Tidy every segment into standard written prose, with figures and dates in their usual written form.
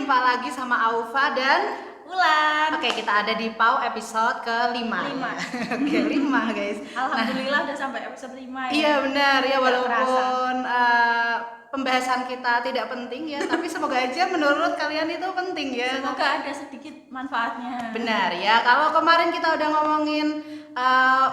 jumpa lagi sama Aufa dan Ulan. Oke, kita ada di PAU episode ke-5. Oke, 5 guys. Alhamdulillah udah sampai episode 5 ya. Iya benar ya, Nggak walaupun pembahasan kita tidak penting ya, tapi semoga aja menurut kalian itu penting ya. Semoga ada sedikit manfaatnya. Benar ya, kalau kemarin kita udah ngomongin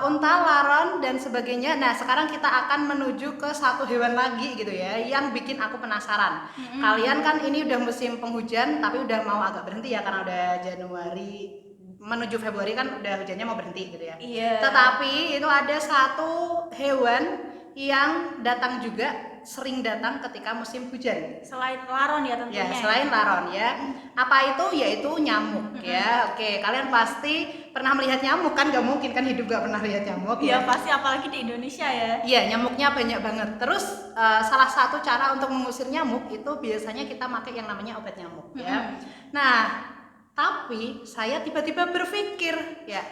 unta, laron dan sebagainya. Nah sekarang kita akan menuju ke satu hewan lagi gitu ya, yang bikin aku penasaran. Kalian kan ini udah musim penghujan, tapi udah mau agak berhenti ya karena udah Januari menuju Februari kan udah hujannya mau berhenti gitu ya. Iya. Tetapi itu ada satu hewan yang datang juga, sering datang ketika musim hujan. Selain laron ya tentunya. Ya, selain laron ya. Apa itu? Yaitu nyamuk ya. Oke, kalian pasti pernah melihat nyamuk kan? Gak mungkin kan hidup gak pernah lihat nyamuk Iya ya. pasti, apalagi di Indonesia ya. Iya, nyamuknya banyak banget. Terus salah satu cara untuk mengusir nyamuk itu biasanya kita pakai yang namanya obat nyamuk ya. Nah, tapi saya tiba-tiba berpikir ya,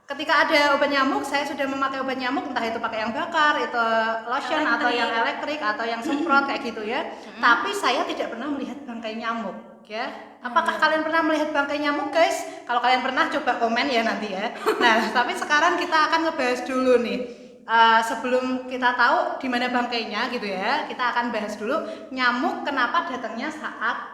ketika ada obat nyamuk, saya sudah memakai obat nyamuk, entah itu pakai yang bakar, itu lotion Elektrik. atau yang elektrik atau yang semprot kayak gitu ya. Tapi saya tidak pernah melihat bangkai nyamuk ya. Apakah kalian pernah melihat bangkai nyamuk, guys? Kalau kalian pernah, coba komen ya nanti ya. Nah, tapi sekarang kita akan ngebahas dulu nih. Sebelum kita tahu di mana bangkainya gitu ya, kita akan bahas dulu nyamuk kenapa datangnya saat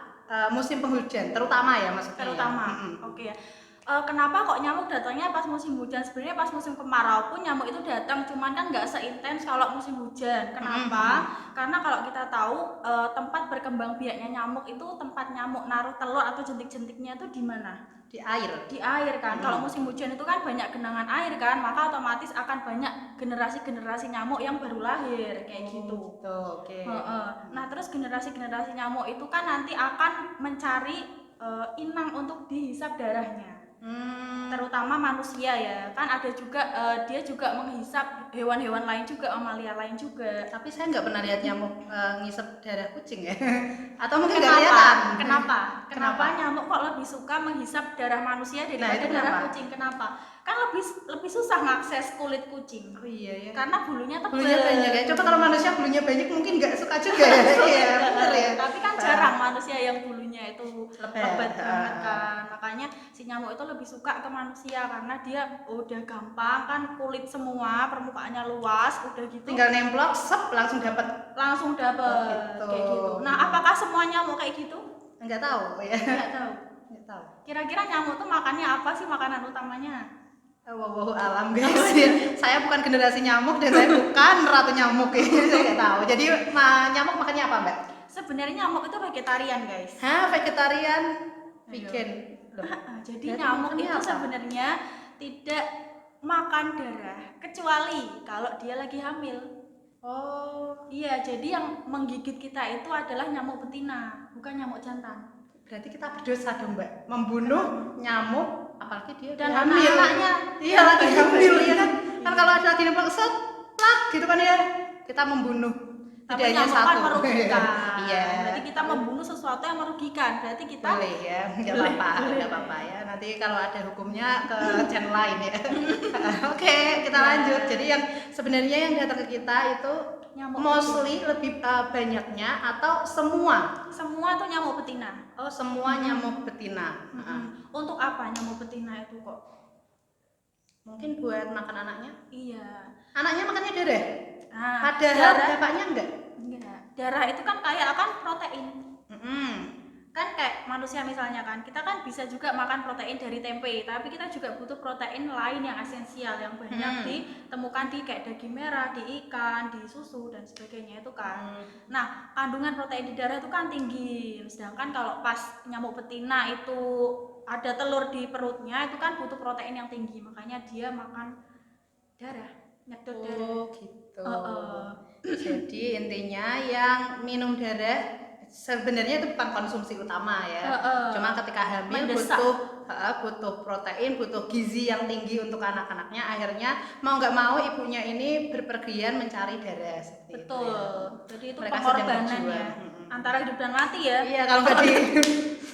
musim penghujan, terutama ya maksudnya. Terutama. Oke ya. Kenapa kok nyamuk datangnya pas musim hujan? Sebenarnya pas musim kemarau pun nyamuk itu datang, cuman kan nggak seintens kalau musim hujan. Kenapa? Karena kalau kita tahu tempat berkembang biaknya nyamuk itu, tempat nyamuk naruh telur atau jentik-jentiknya itu di mana? Di air. Di air kan. Kalau musim hujan itu kan banyak genangan air kan, maka otomatis akan banyak generasi-generasi nyamuk yang baru lahir kayak gitu. Oke. Nah terus generasi-generasi nyamuk itu kan nanti akan mencari inang untuk dihisap darahnya. Terutama manusia ya kan, ada juga dia juga menghisap hewan-hewan lain juga, mamalia lain juga. Tapi saya nggak pernah lihat nyamuk ngisep darah kucing ya. Atau mungkin nggak kelihatan. Kenapa nyamuk kok lebih suka menghisap darah manusia daripada darah kucing? Kenapa? Kan lebih susah ngakses kulit kucing. Oh iya ya. Karena bulunya tebal. Bulunya banyak ya. Coba kalau manusia bulunya banyak mungkin nggak suka juga ya. Iya, benar ya. Tapi kan jarang manusia yang bulunya itu Lebat. lebat banget kan. Makanya si nyamuk itu lebih suka ke manusia karena dia udah gampang kan, kulit semua, permukaannya luas, udah gitu. Tinggal nemplok, sep langsung dapat. Kayak gitu. Nah, apakah semua nyamuk kayak gitu? Nggak tahu ya. Nggak tahu. Nggak tahu. Kira-kira nyamuk tuh makannya apa sih, makanan utamanya? Wow, alam guys ya. Saya bukan generasi nyamuk dan saya bukan ratu nyamuk ya. Saya nggak tahu. Jadi nyamuk makannya apa, Mbak? Sebenarnya nyamuk itu vegetarian, guys. Hah, vegetarian? Vegan. Jadi nyamuk itu sebenarnya tidak makan darah kecuali kalau dia lagi hamil. Oh, Iya, jadi yang menggigit kita itu adalah nyamuk betina, bukan nyamuk jantan. berarti kita berdosa dong, Mbak. Membunuh nyamuk, apalagi dia Dan hamil. anak-anaknya. Iya, lagi hamil ya kan. Kan kalau ada lagi nemplok set, plak gitu kan ya. Kita membunuh. Tapi Tidak hanya nyamuk kan satu. merugikan. Iya. Berarti kita membunuh sesuatu yang merugikan. Berarti kita Boleh ya, nggak apa-apa ya. Nanti kalau ada hukumnya ke channel lain ya. Oke, kita lanjut. Jadi yang sebenarnya yang datang ke kita itu nyamuk mostly lebih banyaknya atau semua? semua tuh nyamuk betina. Oh, semua nyamuk betina. Untuk apa nyamuk betina itu kok? Mungkin buat makan anaknya. Iya. Anaknya makannya darah. Padahal darah bapaknya enggak. enggak. Darah itu kan kayak protein. Kan kayak manusia misalnya kan, kita kan bisa juga makan protein dari tempe, tapi kita juga butuh protein lain yang esensial yang banyak ditemukan di kayak daging merah, di ikan, di susu dan sebagainya itu kan. Nah, kandungan protein di darah itu kan tinggi. Sedangkan kalau pas nyamuk betina itu ada telur di perutnya, itu kan butuh protein yang tinggi, makanya dia makan darah, nyedot darah. Oh, gitu. Jadi intinya yang minum darah sebenarnya itu bukan konsumsi utama ya. Cuma ketika hamil mendesak. butuh protein, butuh gizi yang tinggi untuk anak-anaknya. Akhirnya mau nggak mau ibunya ini berpergian mencari darah. Betul. Itu ya. Jadi itu Mereka pengorbanan sedang ya. berjuang. Antara hidup dan mati ya. Iya, kalau nggak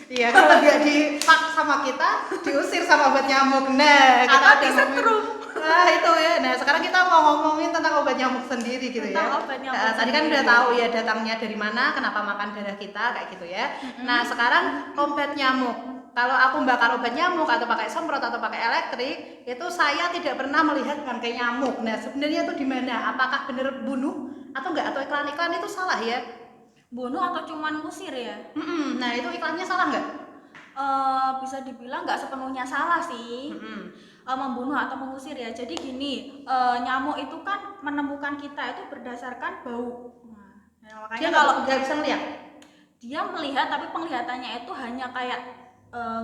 iya, kalau nggak dipak sama kita, diusir sama obat nyamuk. Nah, kita Atau ada disetrum. Nah, itu ya. Nah, sekarang kita mau ngomongin tentang obat nyamuk sendiri gitu ya. Tentang obat nyamuk Tadi kan sendiri. udah tahu ya datangnya dari mana, kenapa makan darah kita kayak gitu ya. Nah sekarang obat nyamuk. Kalau aku bakar obat nyamuk atau pakai semprot atau pakai elektrik, itu saya tidak pernah melihat bangkai nyamuk. Nah sebenarnya itu di mana? Apakah benar bunuh atau enggak? Atau iklan-iklan itu salah ya? Bunuh atau cuman ngusir ya? Nah itu iklannya salah nggak? Bisa dibilang nggak sepenuhnya salah sih. Membunuh atau mengusir ya. Jadi gini, nyamuk itu kan menemukan kita itu berdasarkan bau. Nah, Dia makanya kalau kalau nggak bisa ngeliat. dia melihat tapi penglihatannya itu hanya kayak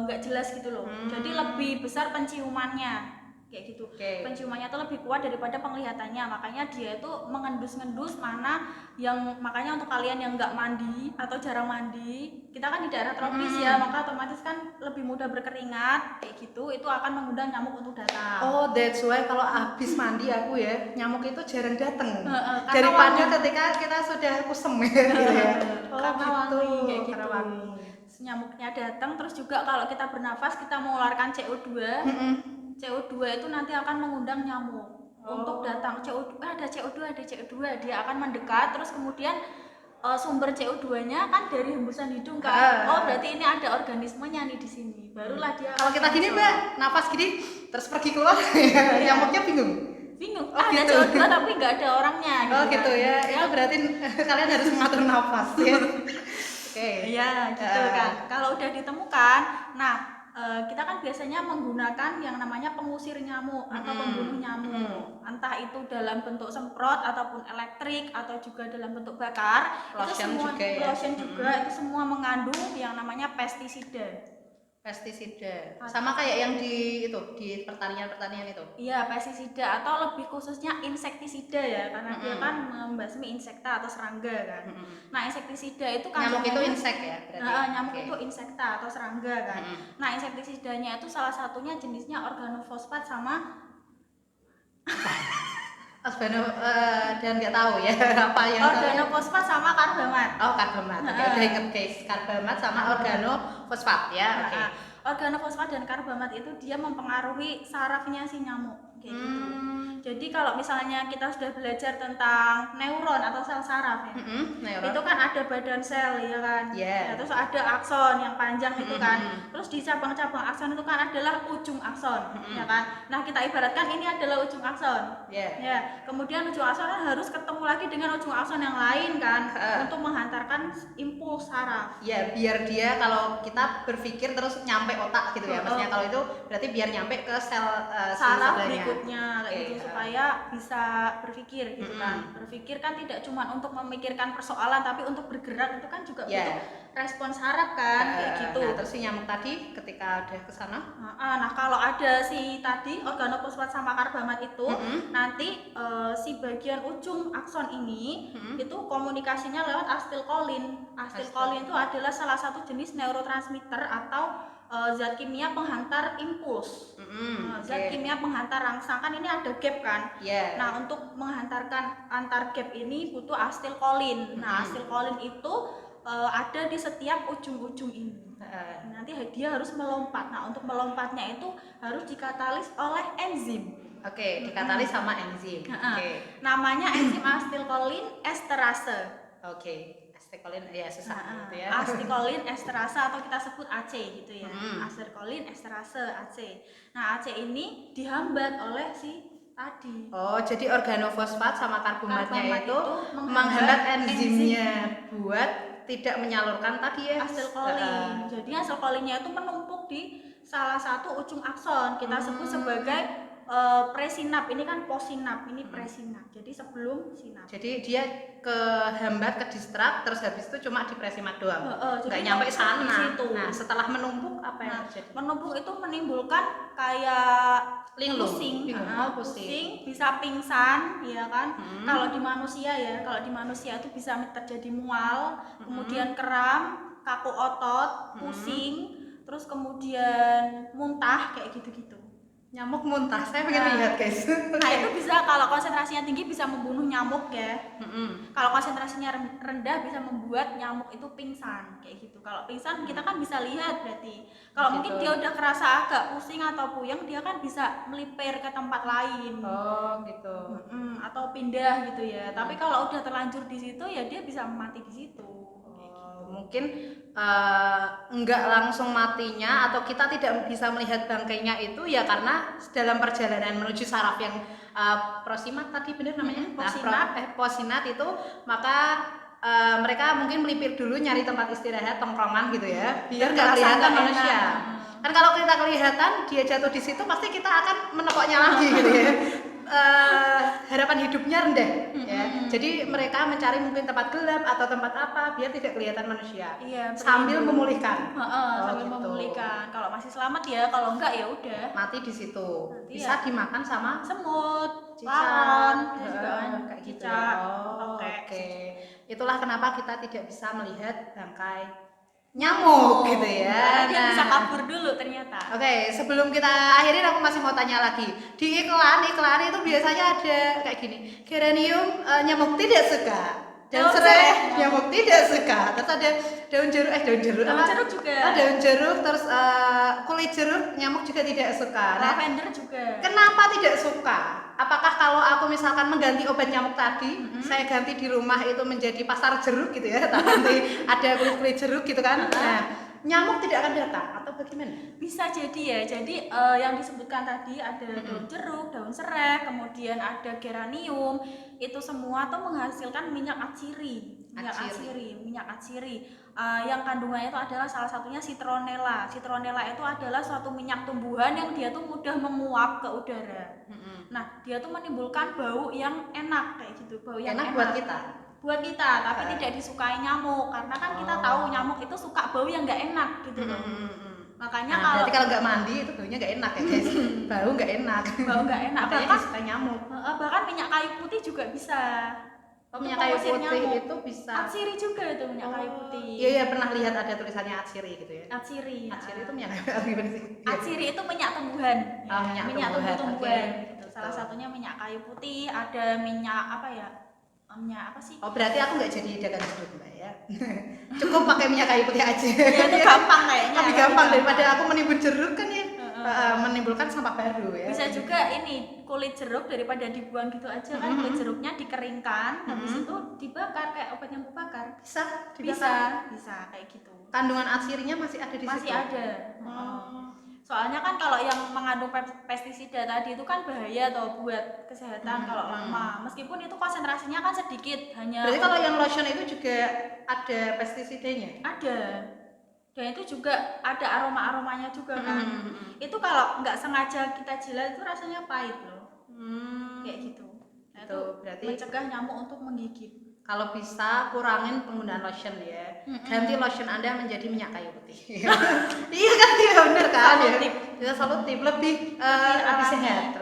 nggak jelas gitu loh. Jadi lebih besar penciumannya kayak gitu. Penciumannya itu lebih kuat daripada penglihatannya. Makanya dia itu mengendus-ngendus mana yang, makanya untuk kalian yang nggak mandi atau jarang mandi, kita kan di daerah tropis ya, maka otomatis kan lebih mudah berkeringat kayak gitu. Itu akan mengundang nyamuk untuk datang. Oh, that's why kalau habis mandi aku ya, nyamuk itu jarang datang. Karena Daripada wangi. ketika kita sudah kusem ya, gitu ya. Karena wangi kayak gitu. Karena wangi. Nyamuknya datang, terus juga kalau kita bernafas kita mengeluarkan CO2. CO2 itu nanti akan mengundang nyamuk untuk datang. CO2 ada CO2 dia akan mendekat, terus kemudian sumber CO2-nya kan dari hembusan hidung kan. Oh, berarti ini ada organismenya nih di sini. Barulah dia. Kalau kita gini Mbak, nafas gini terus pergi keluar, nyamuknya bingung. Bingung. Oh, Ada gitu. CO2 tapi nggak ada orangnya gitu. Oh gitu ya, itu berarti kalian harus mengatur nafas ya. Oke. Iya gitu kan. Kalau udah ditemukan, nah kita kan biasanya menggunakan yang namanya pengusir nyamuk atau pembunuh nyamuk. Entah itu dalam bentuk semprot ataupun elektrik atau juga dalam bentuk bakar. Itu Lotion semua juga ya? lotion juga itu semua mengandung yang namanya pestisida. Pestisida. Sama kayak yang di itu, di pertanian itu. Iya, pestisida atau lebih khususnya insektisida ya, karena dia kan membasmi insekta atau serangga kan. Nah, insektisida itu kan Nyamuk itu insek ya berarti. nyamuk itu insekta atau serangga kan. Nah, insektisidanya itu salah satunya jenisnya organofosfat sama Dan nggak tahu ya apa yang organofosfat sama karbamat. Oh, karbamat. Oke, udah inget guys, karbamat sama organofosfat ya. Oke. Organofosfat dan karbamat itu dia mempengaruhi sarafnya si nyamuk kayak gitu. Jadi kalau misalnya kita sudah belajar tentang neuron atau sel saraf ya, Neuron. itu kan ada badan sel ya kan. Yeah. Ya, terus ada akson yang panjang itu kan. Terus di cabang-cabang akson itu kan adalah ujung akson, ya kan. Nah kita ibaratkan ini adalah ujung akson. Ya. Kemudian ujung akson harus ketemu lagi dengan ujung akson yang lain kan, untuk menghantarkan impuls saraf. Ya, biar dia kalau kita berpikir terus nyampe otak gitu ya. Maksudnya kalau itu berarti biar nyampe ke sel saraf si berikutnya kayak gitu, supaya bisa berpikir gitu kan. Berpikir kan tidak cuma untuk memikirkan persoalan tapi untuk bergerak itu kan juga butuh respon saraf kan kayak gitu. Nah, terus si nyamuk tadi ketika udah ke sana, nah kalau ada si tadi organofosfat sama karbamat itu nanti si bagian ujung akson ini itu komunikasinya lewat asetilkolin. Asetilkolin itu adalah salah satu jenis neurotransmitter atau zat kimia penghantar impuls. Zat kimia penghantar rangsang, kan ini ada gap kan. Nah untuk menghantarkan antar gap ini butuh asetilkolin. Nah asetilkolin itu ada di setiap ujung-ujung ini. Nanti dia harus melompat. Nah untuk melompatnya itu harus dikatalis oleh enzim. Oke, dikatalis sama enzim. Namanya enzim asetilkolin esterase. Oke. Asetilkolin ya susah gitu ya. Asetilkolin esterase atau kita sebut AC gitu ya. Asetilkolin esterase AC. Nah, AC ini dihambat oleh si tadi. Oh, jadi organofosfat sama karbamatnya itu menghambat enzimnya buat tidak menyalurkan tadi ya asetilkolin. Jadi asetilkolinnya itu menumpuk di salah satu ujung akson. Kita sebut sebagai presinap. Ini kan posinap, ini presinap. Jadi sebelum sinap. Jadi dia kehambat, ke distrak, terus habis itu cuma di presinap doang. Nggak nyampe sana. Nah, setelah menumpuk apa yang terjadi? Menumpuk itu menimbulkan kayak linglung, pusing, bisa pingsan, ya kan? Kalau di manusia itu bisa terjadi mual, kemudian kram, kaku otot, pusing, terus kemudian muntah kayak gitu-gitu. Nyamuk muntah, saya pengen Nah. lihat guys. Nah itu bisa, kalau konsentrasinya tinggi bisa membunuh nyamuk ya. Mm-mm. Kalau konsentrasinya rendah bisa membuat nyamuk itu pingsan kayak gitu. Kalau pingsan kita kan bisa lihat berarti. Kalau Gitu. mungkin dia udah kerasa agak pusing atau puyeng, dia kan bisa melipir ke tempat lain. Oh gitu. Atau pindah gitu ya. Tapi kalau udah terlanjur di situ ya dia bisa mati di situ. Mungkin enggak langsung matinya atau kita tidak bisa melihat bangkainya itu ya karena dalam perjalanan menuju saraf yang prosimat tadi benar namanya? Posinat itu, maka mereka mungkin melipir dulu nyari tempat istirahat, tongkrongan gitu ya, biar nggak kelihatan manusia. Kan kalau kita kelihatan dia jatuh di situ pasti kita akan menepoknya lagi gitu ya. Harapan hidupnya rendah ya. Jadi mereka mencari mungkin tempat gelap atau tempat apa biar tidak kelihatan manusia. Iya, sambil memulihkan. Sambil gitu. memulihkan. Kalau masih selamat ya, kalau enggak ya udah Mati di situ. Nanti Bisa ya. dimakan sama semut, cicak, laron, juga kan kayak gitu. cicak, Oh, tokek. Oke. Itulah kenapa kita tidak bisa melihat bangkai nyamuk gitu ya. Karena dia bisa kabur dulu ternyata. Oke, sebelum kita akhirin aku masih mau tanya lagi. Di iklan itu biasanya ada kayak gini. Geranium nyamuk tidak suka. Daun serai nyamuk tidak suka. Terus ada daun jeruk Daun apa? jeruk juga. Daun jeruk terus kulit jeruk nyamuk juga tidak suka. Nah, Lavender juga. kenapa tidak suka? Apakah kalau aku misalkan mengganti obat nyamuk tadi, saya ganti di rumah itu menjadi pasar jeruk gitu ya, tak ganti ada kulit jeruk gitu kan? Nah, nyamuk tidak akan datang atau bagaimana? Bisa jadi ya. Jadi yang disebutkan tadi ada daun jeruk, daun serai, kemudian ada geranium. Itu semua tuh menghasilkan minyak atsiri. Minyak atsiri. Yang kandungannya itu adalah salah satunya citronella. Citronella itu adalah suatu minyak tumbuhan yang dia tuh mudah menguap ke udara. Nah, dia tuh menimbulkan bau yang enak kayak gitu, bau yang enak buat kita. Buat kita, tapi tidak disukai nyamuk karena kan kita tahu nyamuk itu suka bau yang nggak enak gitu loh. Makanya berarti kalau nggak mandi itu baunya nggak enak ya guys. Bau nggak enak. Apalagi bahkan suka nyamuk. Bahkan minyak kayu putih juga bisa. Minyak kayu putih itu bisa. Atsiri juga itu minyak kayu putih. Iya pernah lihat ada tulisannya atsiri gitu ya. Atsiri. Atsiri itu minyak gimana sih? Atsiri itu minyak tumbuhan. Minyak tumbuhan. Gitu. Salah satunya minyak kayu putih, ada minyak apa ya? Minyak apa sih? Oh berarti aku nggak jadi dagang jeruk mbak ya. Cukup pakai minyak kayu putih aja. Ya, itu gampang kayaknya. Lebih gampang daripada aku menimbun jeruk kan ya. Menimbulkan sampah baru ya. Bisa juga ini kulit jeruk daripada dibuang gitu aja kan, kulit jeruknya dikeringkan, habis itu dibakar kayak obat nyamuk bakar. Bisa Kayak gitu. Kandungan atsirinya masih ada di situ. Masih ada. Soalnya kan kalau yang mengandung pestisida tadi itu kan bahaya toh buat kesehatan kalau lama. Meskipun itu konsentrasinya kan sedikit, hanya. Berarti kalau yang lotion itu juga ada pestisidanya? Ada. Dan itu juga ada aroma-aromanya juga kan. Itu kalau nggak sengaja kita jilat itu rasanya pahit loh. Kayak gitu. Nah, itu berarti mencegah nyamuk untuk menggigit. Kalau bisa kurangin penggunaan lotion ya. Ganti lotion Anda menjadi minyak kayu putih. Iya kan, iya benar kan ya. Kita solutif lebih sehat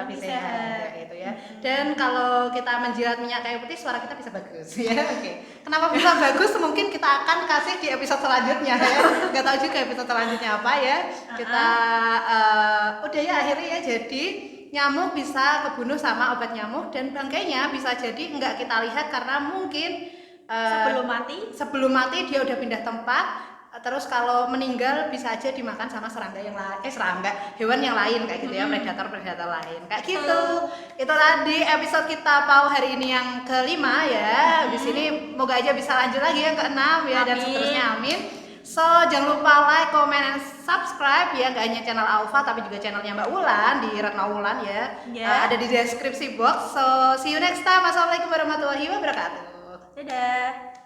gitu ya. Dan kalau kita menjilat minyak kayu putih suara kita bisa bagus ya. Oke. Kenapa bisa bagus? Mungkin kita akan kasih di episode selanjutnya ya. Enggak tahu juga episode selanjutnya apa ya. Kita udah ya akhirnya ya, jadi nyamuk bisa kebunuh sama obat nyamuk dan bangkainya bisa jadi enggak kita lihat karena mungkin sebelum mati dia udah pindah tempat. Terus kalau meninggal bisa aja dimakan sama serangga yang lain, hewan yang lain kayak gitu ya, predator lain kayak gitu. Itu tadi episode kita Pau hari ini yang kelima ya. Habis ini moga aja bisa lanjut lagi yang keenam ya, dan seterusnya, amin. So jangan lupa like, comment, and subscribe ya, gak hanya channel Alfa tapi juga channelnya Mbak Wulan di Retno Wulan ya. Ada di deskripsi box. So see you next time. Assalamualaikum warahmatullahi wabarakatuh. Dadah.